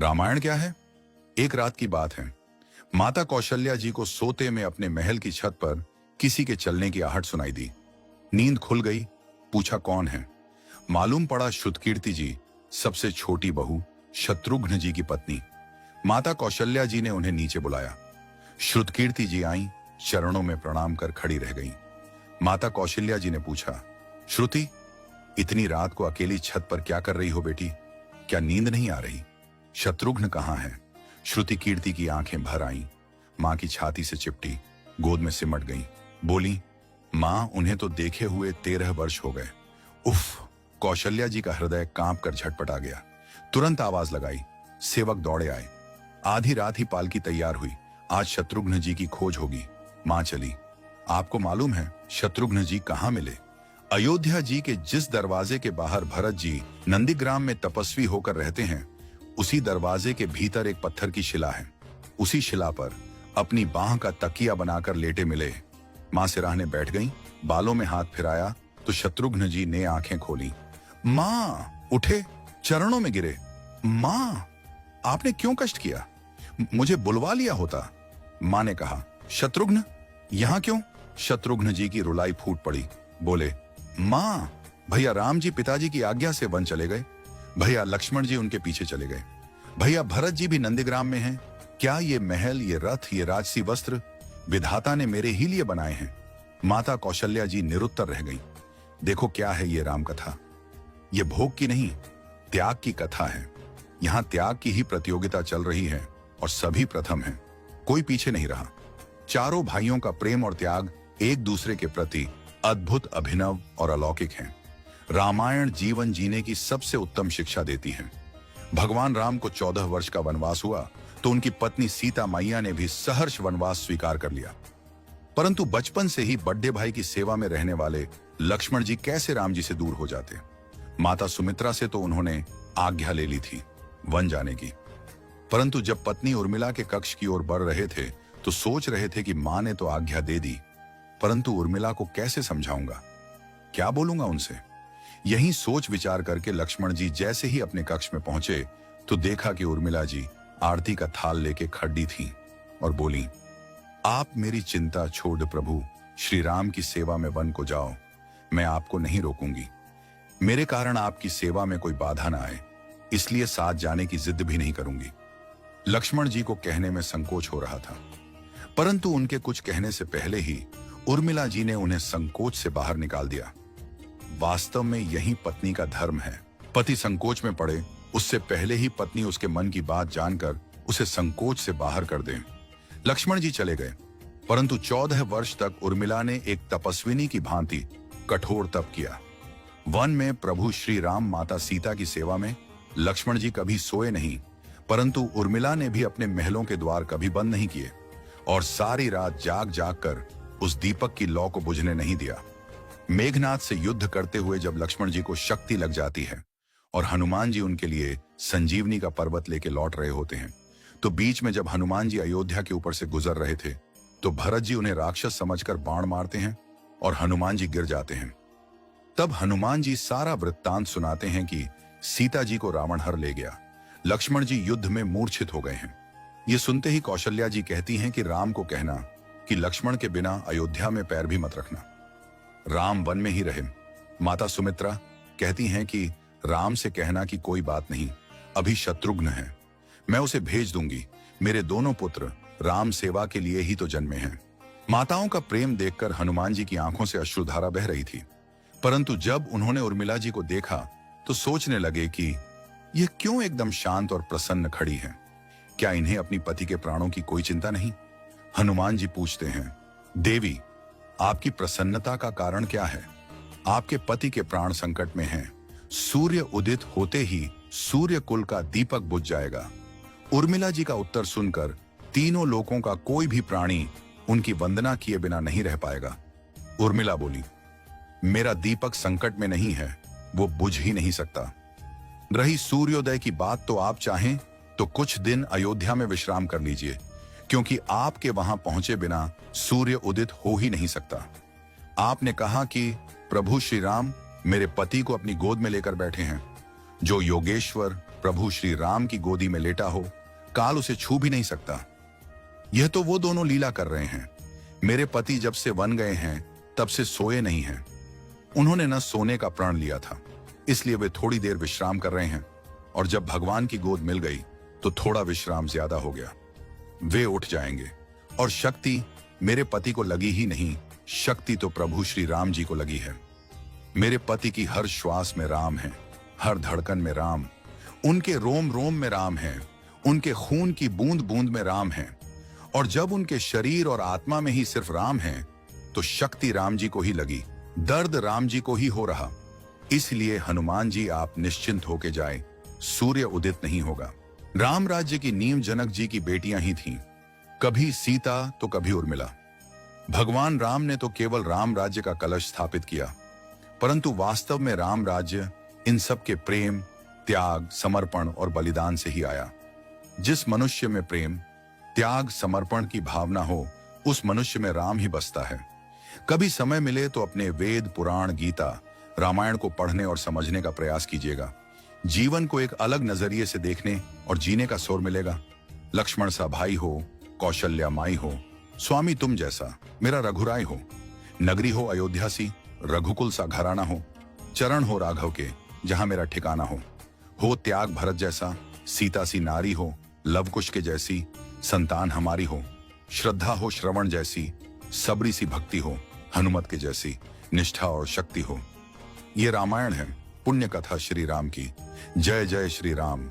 रामायण क्या है? एक रात की बात है। माता कौशल्या जी को सोते में अपने महल की छत पर किसी के चलने की आहट सुनाई दी। नींद खुल गई। पूछा कौन है? मालूम पड़ा श्रुतकीर्ति जी, सबसे छोटी बहू, शत्रुघ्न जी की पत्नी। माता कौशल्या जी ने उन्हें नीचे बुलाया। श्रुतकीर्ति जी आईं, चरणों में प्रणाम कर खड़ी रह गईं। माता कौशल्या जी ने पूछा, श्रुति, इतनी रात को अकेली छत पर क्या कर रही हो बेटी? क्या नींद नहीं आ रही? शत्रुघ्न कहाँ है? श्रुति कीर्ति की आंखें भर आईं, मां की छाती से चिपटी, गोद में सिमट गईं। बोली, मां, उन्हें तो देखे हुए 13 वर्ष हो गए। उफ! कौशल्या जी का हृदय कांप कर झटपटा गया। तुरंत आवाज लगाई। सेवक दौड़े आए। आधी रात ही पालकी तैयार हुई। आज शत्रुघ्न जी की खोज होगी। मां चली। आपको मालूम है शत्रुघ्न जी कहाँ मिले? अयोध्या जी के जिस दरवाजे के बाहर भरत जी नंदीग्राम में तपस्वी होकर रहते हैं, उसी दरवाजे के भीतर एक पत्थर की शिला है। उसी शिला पर अपनी बाह का तकिया बनाकर लेटे मिले। मां सिराहने बैठ गईं, बालों में हाथ फिराया तो शत्रुघ्न जी ने आंखें खोली। मां! उठे, चरणों में गिरे। मां, आपने क्यों कष्ट किया? मुझे बुलवा लिया होता। मां ने कहा, शत्रुघ्न यहां क्यों? शत्रुघ्न जी की रुलाई फूट पड़ी। बोले, मां, भैया राम जी पिताजी की आज्ञा से वन चले गए। भैया लक्ष्मण जी उनके पीछे चले गए। भैया भरत जी भी नंदीग्राम में हैं। क्या ये महल, ये रथ, ये राजसी वस्त्र विधाता ने मेरे ही लिए बनाए हैं? माता कौशल्या जी निरुत्तर रह गईं। देखो क्या है ये राम कथा। ये भोग की नहीं, त्याग की कथा है। यहां त्याग की ही प्रतियोगिता चल रही है और सभी प्रथम हैं। कोई पीछे नहीं रहा। चारों भाइयों का प्रेम और त्याग एक दूसरे के प्रति अद्भुत, अभिनव और अलौकिक है। रामायण जीवन जीने की सबसे उत्तम शिक्षा देती है। भगवान राम को 14 वर्ष का वनवास हुआ तो उनकी पत्नी सीता मैया ने भी सहर्ष वनवास स्वीकार कर लिया। परंतु बचपन से ही बड़े भाई की सेवा में रहने वाले लक्ष्मण जी कैसे राम जी से दूर हो जाते? माता सुमित्रा से तो उन्होंने आज्ञा ले ली थी वन जाने की, परंतु जब पत्नी उर्मिला के कक्ष की ओर बढ़ रहे थे तो सोच रहे थे कि मां ने तो आज्ञा दे दी, परंतु उर्मिला को कैसे समझाऊंगा, क्या बोलूंगा उनसे? यही सोच विचार करके लक्ष्मण जी जैसे ही अपने कक्ष में पहुंचे तो देखा कि उर्मिला जी आरती का थाल लेके खड़ी थी और बोली, आप मेरी चिंता छोड़ प्रभु, श्री राम की सेवा में वन को जाओ। मैं आपको नहीं रोकूंगी। मेरे कारण आपकी सेवा में कोई बाधा ना आए, इसलिए साथ जाने की जिद भी नहीं करूंगी। लक्ष्मण जी को कहने में संकोच हो रहा था, परंतु उनके कुछ कहने से पहले ही उर्मिला जी ने उन्हें संकोच से बाहर निकाल दिया। वास्तव में यही पत्नी का धर्म है। पति संकोच में पड़े उससे पहले ही पत्नी उसके मन की बात जानकर उसे संकोच से बाहर कर दे। लक्ष्मण जी चले गए, परंतु 14 वर्ष तक उर्मिला ने एक तपस्विनी की भांति कठोर तप किया। वन में प्रभु श्री राम माता सीता की सेवा में लक्ष्मण जी कभी सोए नहीं, परंतु उर्मिला ने भी अपने महलों के द्वार कभी बंद नहीं किए और सारी रात जाग जाग कर उस दीपक की लौ को बुझने नहीं दिया। मेघनाथ से युद्ध करते हुए जब लक्ष्मण जी को शक्ति लग जाती है और हनुमान जी उनके लिए संजीवनी का पर्वत लेके लौट रहे होते हैं, तो बीच में जब हनुमान जी अयोध्या के ऊपर से गुजर रहे थे तो भरत जी उन्हें राक्षस समझकर बाण मारते हैं और हनुमान जी गिर जाते हैं। तब हनुमान जी सारा वृत्तांत सुनाते हैं कि सीता जी को रावण हर ले गया, लक्ष्मण जी युद्ध में मूर्छित हो गए हैं। ये सुनते ही कौशल्या जी कहती हैं कि राम को कहना कि लक्ष्मण के बिना अयोध्या में पैर भी मत रखना, राम वन में ही रहे। माता सुमित्रा कहती हैं कि राम से कहना कि कोई बात नहीं, अभी शत्रुघ्न है, मैं उसे भेज दूंगी। मेरे दोनों पुत्र राम सेवा के लिए ही तो जन्मे हैं। माताओं का प्रेम देखकर हनुमान जी की आंखों से अश्रुधारा बह रही थी, परंतु जब उन्होंने उर्मिला जी को देखा तो सोचने लगे कि यह क्यों एकदम शांत और प्रसन्न खड़ी है। क्या इन्हें अपनी पति के प्राणों की कोई चिंता नहीं? हनुमान जी पूछते हैं, देवी, आपकी प्रसन्नता का कारण क्या है? आपके पति के प्राण संकट में हैं। सूर्य उदित होते ही सूर्य कुल का दीपक बुझ जाएगा। उर्मिला जी का उत्तर सुनकर तीनों लोकों का कोई भी प्राणी उनकी वंदना किए बिना नहीं रह पाएगा। उर्मिला बोली, मेरा दीपक संकट में नहीं है, वो बुझ ही नहीं सकता। रही सूर्योदय की बात, तो आप चाहें तो कुछ दिन अयोध्या में विश्राम कर लीजिए, क्योंकि आपके वहां पहुंचे बिना सूर्य उदित हो ही नहीं सकता। आपने कहा कि प्रभु श्री राम मेरे पति को अपनी गोद में लेकर बैठे हैं। जो योगेश्वर प्रभु श्री राम की गोदी में लेटा हो, काल उसे छू भी नहीं सकता। यह तो वो दोनों लीला कर रहे हैं। मेरे पति जब से वन गए हैं तब से सोए नहीं हैं। उन्होंने न सोने का प्रण लिया था, इसलिए वे थोड़ी देर विश्राम कर रहे हैं, और जब भगवान की गोद मिल गई तो थोड़ा विश्राम ज्यादा हो गया। वे उठ जाएंगे। और शक्ति मेरे पति को लगी ही नहीं, शक्ति तो प्रभु श्री राम जी को लगी है। मेरे पति की हर श्वास में राम है, हर धड़कन में राम, उनके रोम रोम में राम है, उनके खून की बूंद बूंद में राम है। और जब उनके शरीर और आत्मा में ही सिर्फ राम है तो शक्ति राम जी को ही लगी, दर्द राम जी को ही हो रहा। इसलिए हनुमान जी आप निश्चिंत होके जाए, सूर्य उदित नहीं होगा। राम राज्य की नींव जनक जी की बेटियां ही थीं, कभी सीता तो कभी उर्मिला। भगवान राम ने तो केवल राम राज्य का कलश स्थापित किया, परंतु वास्तव में राम राज्य इन सब के प्रेम, त्याग, समर्पण और बलिदान से ही आया। जिस मनुष्य में प्रेम, त्याग, समर्पण की भावना हो, उस मनुष्य में राम ही बसता है। कभी समय मिले तो अपने वेद, पुराण, गीता, रामायण को पढ़ने और समझने का प्रयास कीजिएगा। जीवन को एक अलग नजरिए से देखने और जीने का सुर मिलेगा। लक्ष्मण सा भाई हो, कौशल्या माई हो, स्वामी तुम जैसा मेरा रघुराय हो, नगरी हो अयोध्या सी, रघुकुल सा घराना हो, चरण हो राघव के जहां मेरा ठिकाना हो त्याग भरत जैसा, सीता सी नारी हो, लवकुश के जैसी संतान हमारी हो, श्रद्धा हो श्रवण जैसी, सबरी सी भक्ति हो, हनुमत के जैसी निष्ठा और शक्ति हो। ये रामायण है, पुण्य कथा श्री राम की। जय जय श्री राम।